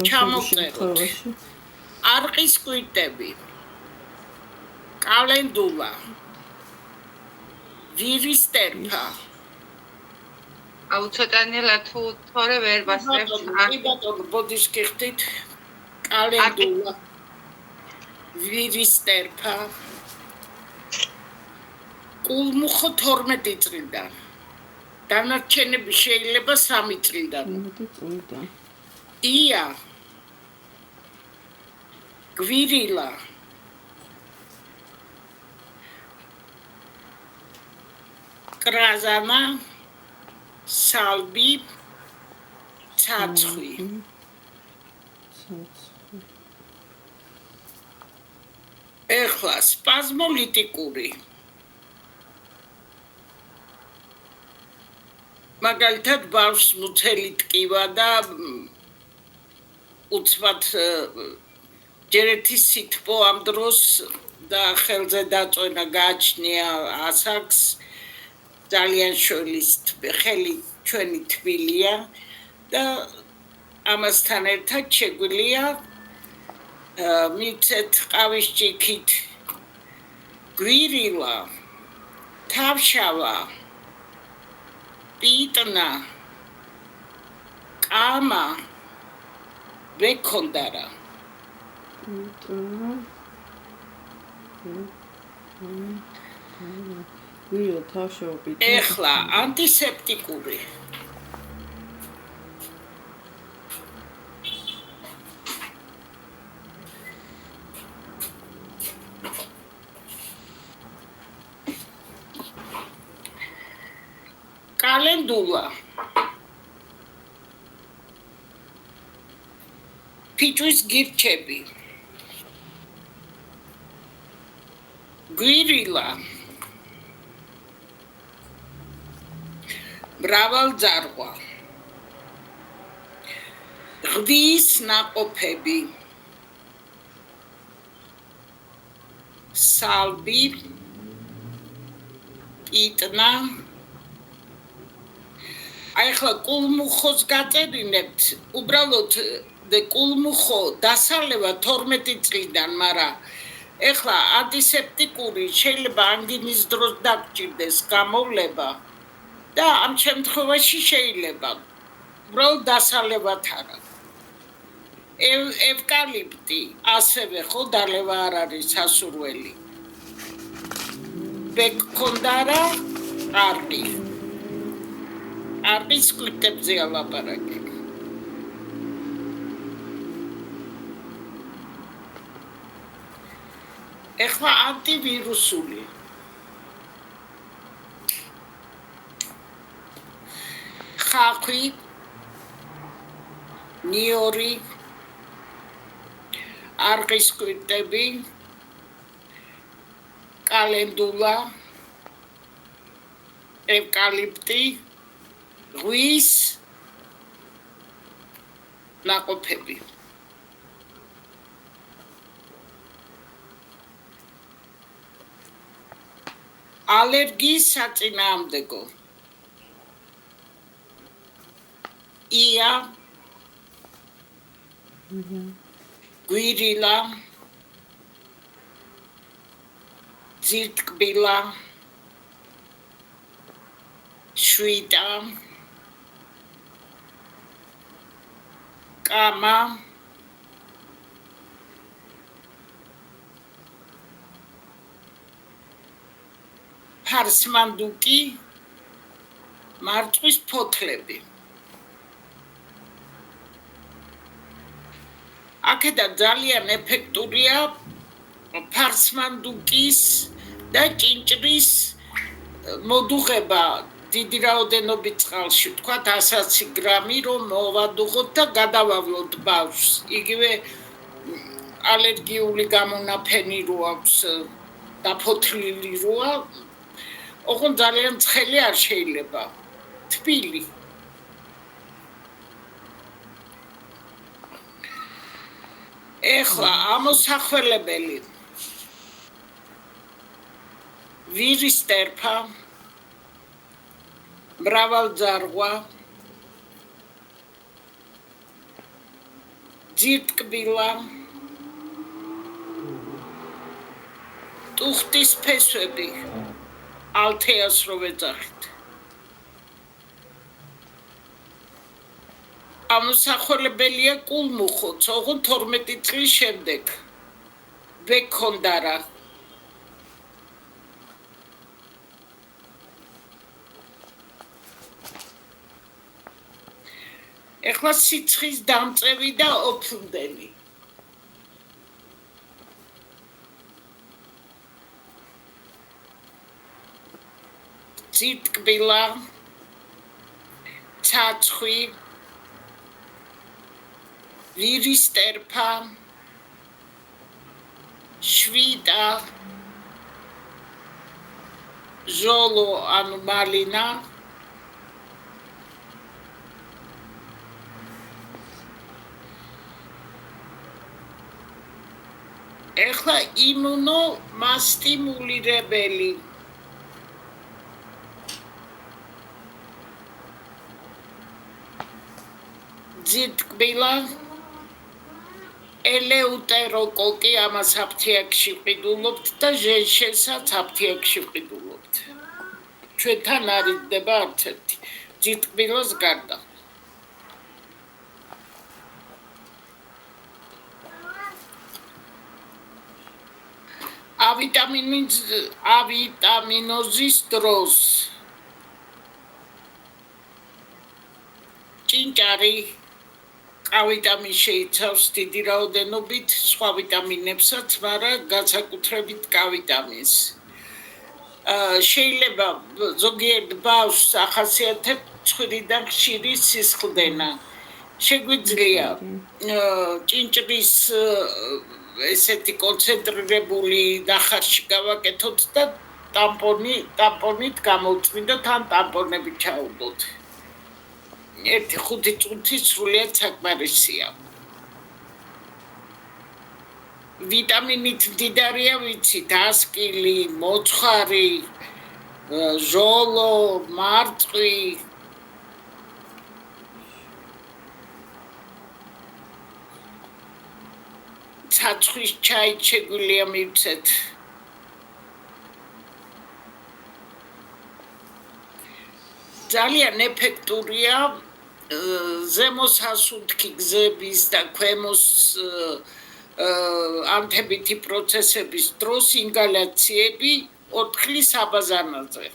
ჩამოვწეროთ არყის კვირტები კალენდულა ვირის ტერფა აუ ცოტანელა თუ თორე ვერ ვასწრებ კი ბატონო ბოდიშ გიხდით კალენდულა ვირის ტერფა კულმუხო 12 წლიდან დანარჩენები შეიძლება 3 წლიდან ია გვირილა კრაზანა სალბი ცაცხვი ეხლა სპაზმოლიტიკური მაგალითად ბავშვს მუცელი ტკივა და უცბად ჯერ ერთი სითბო ამ დროს და ხელზე დაწვენა გააჩნია ასაკს ძალიან შვილის ხელი ჩვენი თბილია და ამასთან ერთად შეგვიძლია მიცეთ ყავის ჭიქით გვირილა თავშავა პიტნა კამა ვექონდარა გვირილა თავშავა პიტნა ეხლა ანტისეპტიკური კალენდულა ფიჭვის გირჩები გვირილა მრავალძარღვა ღვიის ნაყოფები სალბი პიტნა აი ხლა კულმუხოს გაწერინებთ უბრალოდ კულმუხო დასალევა 12 წლიდან მაგრამ ეხლა ანტისეპტიკური შეიძლება ანგინის დროს დაგჭირდეს გამოვლება და ამ შემთხვევაში შეიძლება უბრალოდ დასალევად არა ევკალიპტი ასევე ხო დალევა არ არის სასურველი ვექონდარა არყი არყის კვირტებზე ალაპარაკე ეხლა ანტივირუსული ხახვი ნიორი არყის კვირტები კალენდულა ევკალიპტი ღვიის ნაყოფები ალერგიის საწინააღმდეგო ია გვირილა ძირტკბილა შვიტა კამა ფარსმანდუკი მარწყვის ფოთლები აქედან ძალიან ეფექტურია ფარსმანდუკის და ჭინჭრის მოდუღება დიდი რაოდენობით წყალში ვთქვათ 100 გრამი რომ მოვადუღოთ და გადავავლოთ ბავშვს იგივე ალერგიული გამონაფენი რო აქვს დაფოთლილი როა ოღონდ ძალიან ცხელი არ შეიძლება თბილი ეხლა ამოსახველებელი ვირის ტერფა მრავალძარღვა ძირტკბილა ტუხტის ფესვები ალთეას რო ვეძახით ამოსახველებელია კულმუხოც ოღონდ 12 წლის შემდეგ ვექონდარა ეხლა სიცხის დამწევი და ოფლდენი ძირტკბილა ცაცხვი ვირისტერფა შვიდა ჟოლო ანუ მალინა ეხლა იმუნო მასტიმულირებელი ძირტკბილა ელეუტეროკოკი ამას აფთიაქში ყიდულობთ და ჟენშენსაც აფთიაქში ყიდულობთ ჩვენთან არ იდება არც ერთი ძირტკბილას გარდა ავიტამინოზის დროს ჭინჭარი ავიტამინს შეიცავს დიდი რაოდენობით სხვა ვიტამინებსაც, მაგრამ განსაკუთრებით კავიტამინს. შეიძლება ზოგიერთ ბავშვს ახასიათებს ცხვირიდან ხშირი სისხლდენა. შეგვიძლია ჭინჭრის ესეთი კონცენტრირებული ნახარში გავაკეთოთ და ტამპონით გამოვწმინდოთ ან ტამპონები ჩაუდოთ. 1-5 წუთი სრულიად საკმარისია. ვიტამინით მდიდარია ვიცით, ასკილი, მოცხარი, ჟოლო, მარწყვი. ცაცხვის ჩაით შეგვიძლია მივცეთ. ძალიან ეფექტურია ზემო სასუნთქი გზების და ქვემოს ანთებითი პროცესების დროს ინგალაციები ოთხლის აბაზანაზე.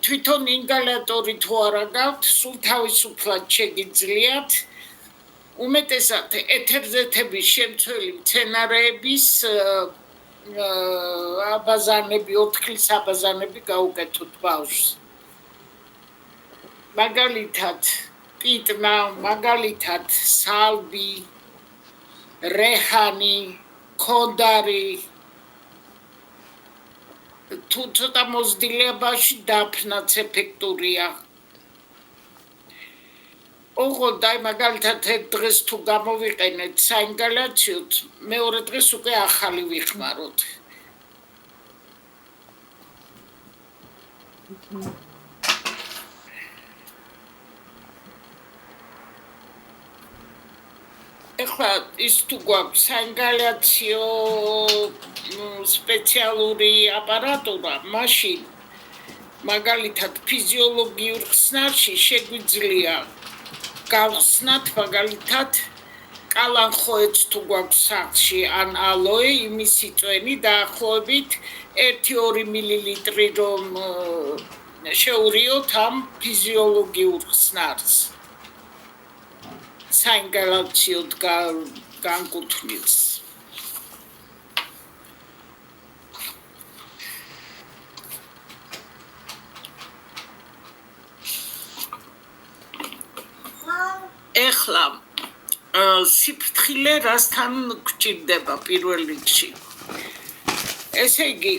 თვითონ ინგალატორი თუ არა გაქვთ, სულ თავისუფლად შეგიძლიათ უმეტესად ეთერზეთების შემცველი მცენარეების აბაზანები, ოთხლის აბაზანები გაუკეთოთ ბავშვს. მაგალითად პიტნა, მაგალითად სალბი, რეჰანი, ქონდარი. თუ ცოტა მოზრდილია ბავშვი, დაფნაც ეფექტურია. ოღონდ აი მაგალითად ერთ დღეს თუ გამოვიყენეთ საინგალაციოდ, მეორე დღეს უკვე ახალი ვიხმაროთ. ეხლა ის თუ გვაქვს საინგალაციო სპეციალური აპარატურა, მაშინ მაგალითად ფიზიოლოგიურ ხსნარში შეგვიძლია გავხსნათ მაგალითად კალანხოეც თუ გვაქვს სახლში ან ალოე იმის იწვენი დაახლოებით 1-2 მილილიტრი რომ შევურიოთ ამ ფიზიოლოგიურ ხსნარს საინგალაციოდ განკუთვნილს. ეხლა სიფრთხილე რასთან გვჭირდება პირველ რიგში. ესე იგი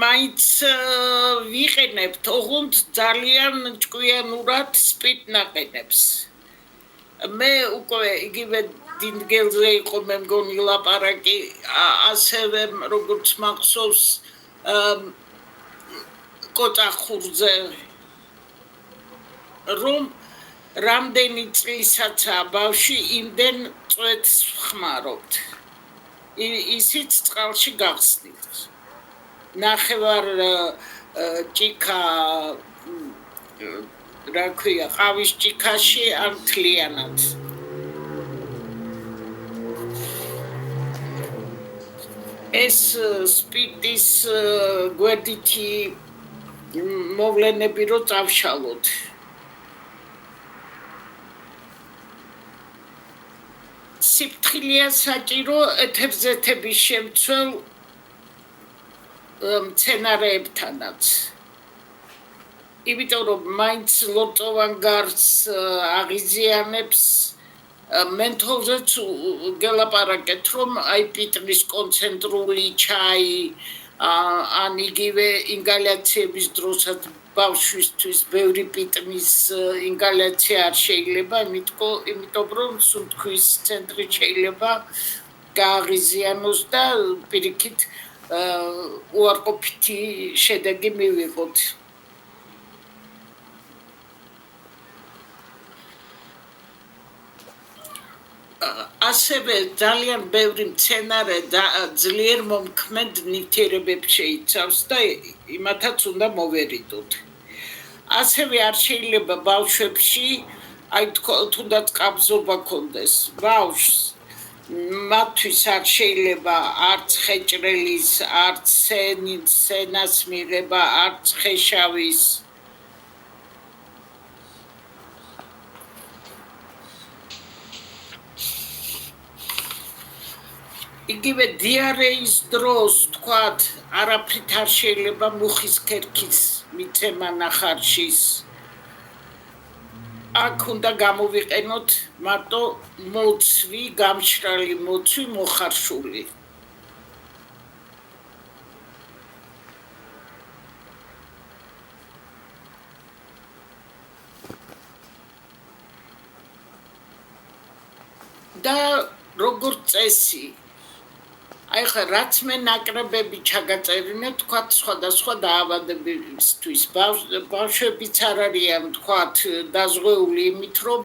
მაინც ვიყენებთ ოღონდ ძალიან ჭკვიანურად სპირტნაყენებს. მე უკვე იგივე დინგელზე იყო მე მგონი ლაპარაკი, ასევე როგორც მახსოვს კოწახურზე რომ რამდენი წლისაცაა ბავშვი, იმდენ წვეთს ვხმარობთ. ისიც წყალში გახსნით. ნახევარ ჭიქა რა ქვია, ყავის ჭიქაში ან მთლიანად. ეს სპირტის გვერდითი მოვლენები რო წავშალოთ. სიფრთხილეა საჭირო ეთერზეთების შემცველ მცენარეებთანაც. იმიტომ რომ მაინც ლორწოვან გარს აღიზიანებს მენთოლზეც გელაპარაკეთ რომ აი პიტრის კონცენტრული ჩაი ან იგივე ინგალაციების დროსაც ბავშვისთვის ბევრი პიტრის ინგალაცია არ შეიძლება, იმიტომ რომ სუნთქვის ცენტრი შეიძლება გააღიზიანოს და პირიქით უარყოფითი შედეგი მივიღოთ. ასევე ძალიან ბევრი მცენარე ძლიერ მომქმედ ნივთიერებებს შეიცავს და იმათაც უნდა მოვერიდოთ. ასევე არ შეიძლება ბავშვებში, აი თუნდაც კაბზობა ქონდეს ბავშვს, მათთვის არ შეიძლება არც ხეჭრელის, არც სენას მიღება, არც ხეშავის. იგივე დიარეის დროს თქვათ არაფრით არ შეიძლება მუხის ქერქის მიცემა ნახარშის. აქ უნდა გამოვიყენოთ მარტო მოცვი, გამშრალი მოცვი მოხარშული. და როგორც წესი აი ხა რაც მე ნაკრებები ჩაგაწერინე, თქვათ სხვადასხვა დაავადებებისთვის. ბავშვებიც არ არიან თქვათ დაზღვეული იმით, რომ